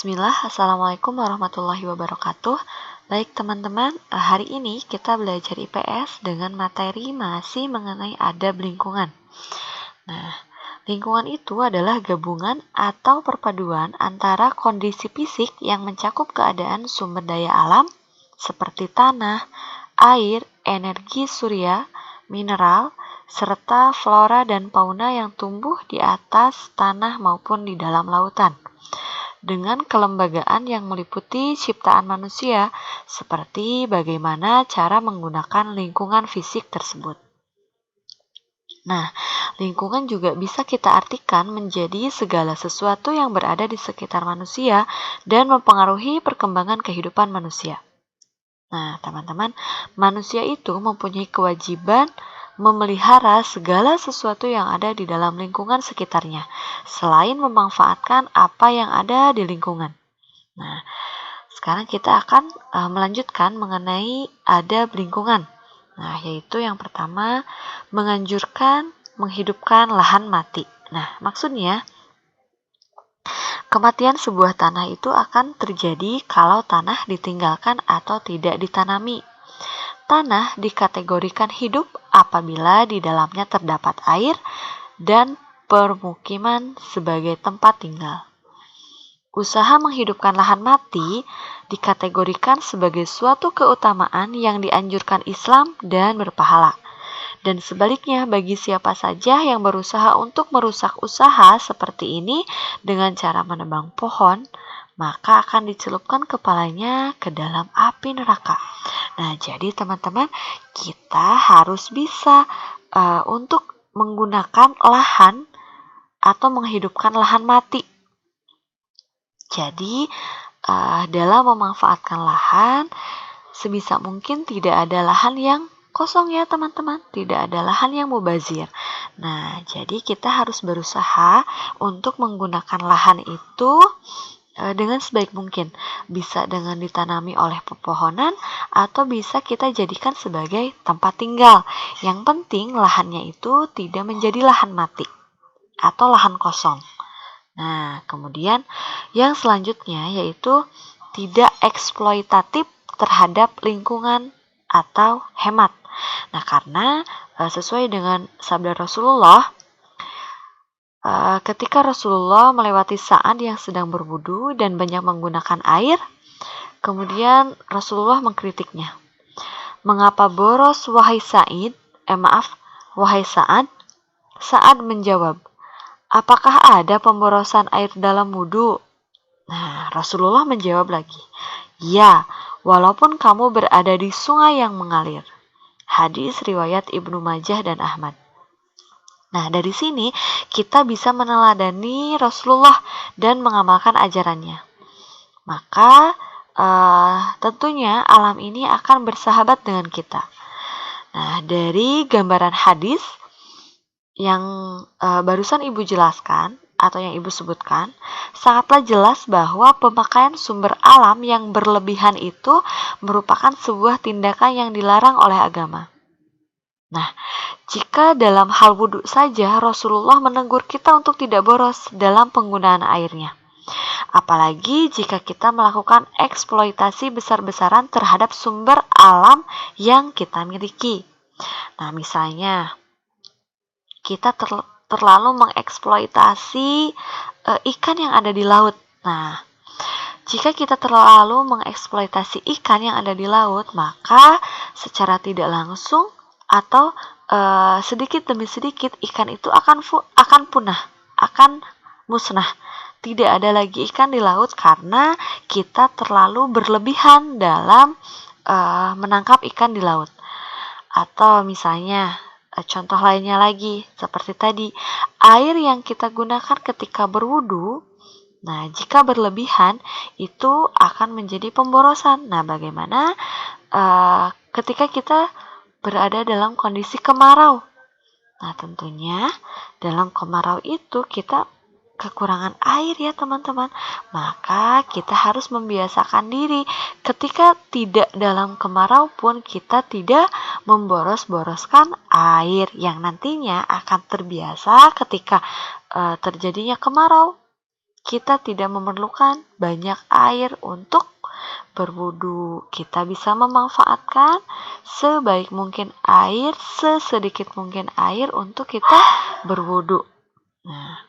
Bismillah, Assalamualaikum warahmatullahi wabarakatuh. Baik teman-teman, hari ini kita belajar IPS dengan materi masih mengenai adab lingkungan. Nah, lingkungan itu adalah gabungan atau perpaduan antara kondisi fisik yang mencakup keadaan sumber daya alam seperti tanah, air, energi surya, mineral, serta flora dan fauna yang tumbuh di atas tanah maupun di dalam lautan, dengan kelembagaan yang meliputi ciptaan manusia, seperti bagaimana cara menggunakan lingkungan fisik tersebut. Nah, lingkungan juga bisa kita artikan menjadi segala sesuatu yang berada di sekitar manusia dan mempengaruhi perkembangan kehidupan manusia. Nah, teman-teman, manusia itu mempunyai kewajiban memelihara segala sesuatu yang ada di dalam lingkungan sekitarnya, selain memanfaatkan apa yang ada di lingkungan. Nah, sekarang kita akan melanjutkan mengenai adab lingkungan. Nah, yaitu yang pertama, menganjurkan menghidupkan lahan mati. Nah, maksudnya, kematian sebuah tanah itu akan terjadi kalau tanah ditinggalkan atau tidak ditanami. Tanah dikategorikan hidup apabila di dalamnya terdapat air dan permukiman sebagai tempat tinggal. Usaha menghidupkan lahan mati dikategorikan sebagai suatu keutamaan yang dianjurkan Islam dan berpahala. Dan sebaliknya, bagi siapa saja yang berusaha untuk merusak usaha seperti ini dengan cara menebang pohon, maka akan dicelupkan kepalanya ke dalam api neraka. Nah, jadi teman-teman, kita harus bisa untuk menggunakan lahan atau menghidupkan lahan mati. Jadi, dalam memanfaatkan lahan, sebisa mungkin tidak ada lahan yang kosong ya teman-teman, tidak ada lahan yang mubazir. Nah, jadi kita harus berusaha untuk menggunakan lahan itu dengan sebaik mungkin. Bisa dengan ditanami oleh pepohonan atau bisa kita jadikan sebagai tempat tinggal. Yang penting lahannya itu tidak menjadi lahan mati atau lahan kosong. Nah, kemudian yang selanjutnya yaitu tidak eksploitatif terhadap lingkungan atau hemat. Nah, karena sesuai dengan sabda Rasulullah, ketika Rasulullah melewati Sa'ad yang sedang berwudu dan banyak menggunakan air, kemudian Rasulullah mengkritiknya. Mengapa boros wahai wahai Sa'ad? Sa'ad menjawab, apakah ada pemborosan air dalam wudu? Nah, Rasulullah menjawab lagi, ya, walaupun kamu berada di sungai yang mengalir. Hadis riwayat Ibnu Majah dan Ahmad. Nah, dari sini kita bisa meneladani Rasulullah dan mengamalkan ajarannya. Maka tentunya alam ini akan bersahabat dengan kita. Nah, dari gambaran hadis yang barusan Ibu jelaskan atau yang Ibu sebutkan, sangatlah jelas bahwa pemakaian sumber alam yang berlebihan itu merupakan sebuah tindakan yang dilarang oleh agama. Nah, jika dalam hal wudhu saja Rasulullah menegur kita untuk tidak boros dalam penggunaan airnya. Apalagi jika kita melakukan eksploitasi besar-besaran terhadap sumber alam yang kita miliki. Nah, misalnya kita terlalu mengeksploitasi ikan yang ada di laut. Nah, jika kita terlalu mengeksploitasi ikan yang ada di laut, maka secara tidak langsung atau sedikit demi sedikit ikan itu akan punah, akan musnah. Tidak ada lagi ikan di laut karena kita terlalu berlebihan dalam menangkap ikan di laut. Atau misalnya contoh lainnya lagi seperti tadi, air yang kita gunakan ketika berwudu, nah jika berlebihan itu akan menjadi pemborosan. Nah, bagaimana ketika kita berada dalam kondisi kemarau? Nah, tentunya dalam kemarau itu kita kekurangan air ya teman-teman. Maka kita harus membiasakan diri ketika tidak dalam kemarau pun kita tidak memboros-boroskan air yang nantinya akan terbiasa ketika terjadinya kemarau. kita tidak memerlukan banyak air untuk berwudu. Kita bisa memanfaatkan sebaik mungkin air, sesedikit mungkin air untuk kita berwudu. Nah,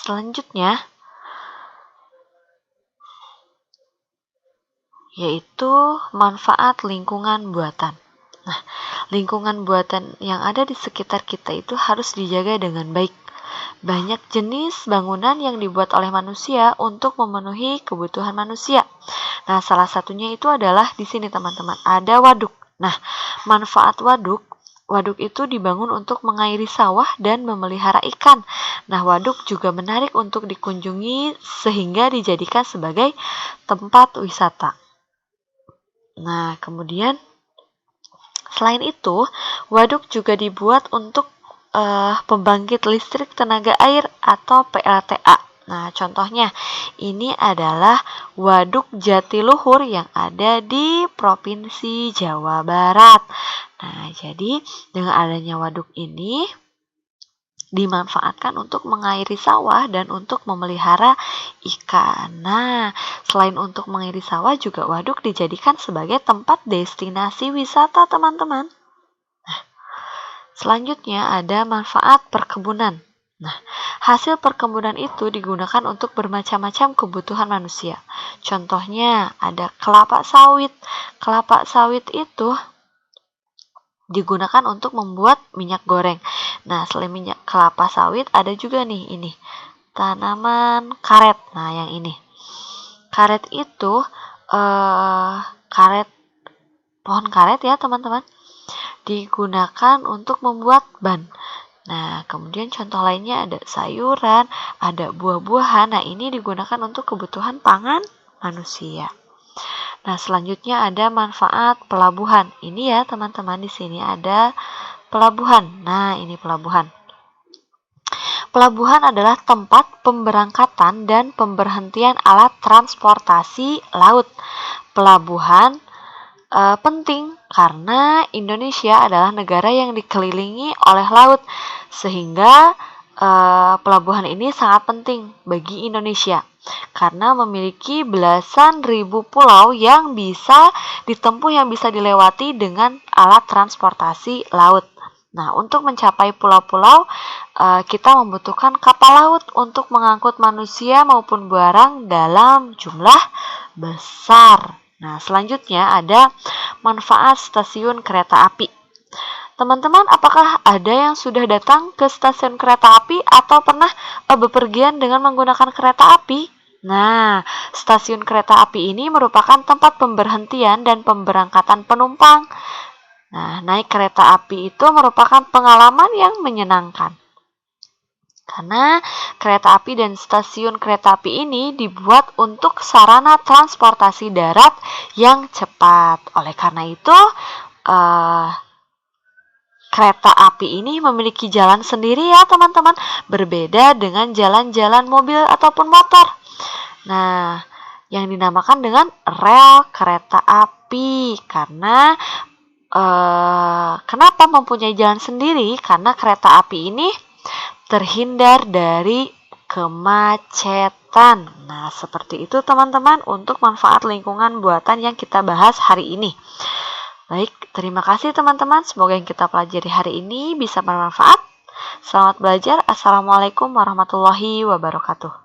selanjutnya yaitu manfaat lingkungan buatan. Nah, lingkungan buatan yang ada di sekitar kita itu harus dijaga dengan baik. Banyak jenis bangunan yang dibuat oleh manusia untuk memenuhi kebutuhan manusia. Nah, salah satunya itu adalah di sini teman-teman, ada waduk. Nah, manfaat waduk itu dibangun untuk mengairi sawah dan memelihara ikan. Nah, waduk juga menarik untuk dikunjungi sehingga dijadikan sebagai tempat wisata. Nah, kemudian selain itu, waduk juga dibuat untuk pembangkit listrik tenaga air atau PLTA. Nah, contohnya ini adalah Waduk Jatiluhur yang ada di Provinsi Jawa Barat. Nah, jadi dengan adanya waduk ini dimanfaatkan untuk mengairi sawah dan untuk memelihara ikan. Nah, selain untuk mengairi sawah juga waduk dijadikan sebagai tempat destinasi wisata, teman-teman. Selanjutnya ada manfaat perkebunan. Nah, hasil perkebunan itu digunakan untuk bermacam-macam kebutuhan manusia. Contohnya ada kelapa sawit. Kelapa sawit itu digunakan untuk membuat minyak goreng. Nah, selain minyak kelapa sawit ada juga nih ini tanaman karet. Nah, yang ini. Karet itu pohon karet ya, teman-teman. Digunakan untuk membuat ban. Nah, kemudian contoh lainnya ada sayuran, ada buah-buahan. Nah, ini digunakan untuk kebutuhan pangan manusia. Nah, selanjutnya ada manfaat pelabuhan. Ini ya, teman-teman, di sini ada pelabuhan. Nah, ini pelabuhan. Pelabuhan adalah tempat pemberangkatan dan pemberhentian alat transportasi laut. Pelabuhan penting karena Indonesia adalah negara yang dikelilingi oleh laut, sehingga pelabuhan ini sangat penting bagi Indonesia karena memiliki belasan ribu pulau yang bisa ditempuh, yang bisa dilewati dengan alat transportasi laut. Nah, untuk mencapai pulau-pulau kita membutuhkan kapal laut untuk mengangkut manusia maupun barang dalam jumlah besar. Nah, selanjutnya ada manfaat stasiun kereta api. Teman-teman, apakah ada yang sudah datang ke stasiun kereta api atau pernah bepergian dengan menggunakan kereta api? Nah, stasiun kereta api ini merupakan tempat pemberhentian dan pemberangkatan penumpang. Nah, naik kereta api itu merupakan pengalaman yang menyenangkan. Karena kereta api dan stasiun kereta api ini dibuat untuk sarana transportasi darat yang cepat. Oleh karena itu, kereta api ini memiliki jalan sendiri ya, teman-teman. Berbeda dengan jalan-jalan mobil ataupun motor. Nah, yang dinamakan dengan rel kereta api. Karena kenapa mempunyai jalan sendiri? Karena kereta api ini terhindar dari kemacetan. Nah, seperti itu teman-teman untuk manfaat lingkungan buatan yang kita bahas hari ini. Baik, terima kasih teman-teman. Semoga yang kita pelajari hari ini bisa bermanfaat. Selamat belajar. Assalamualaikum warahmatullahi wabarakatuh.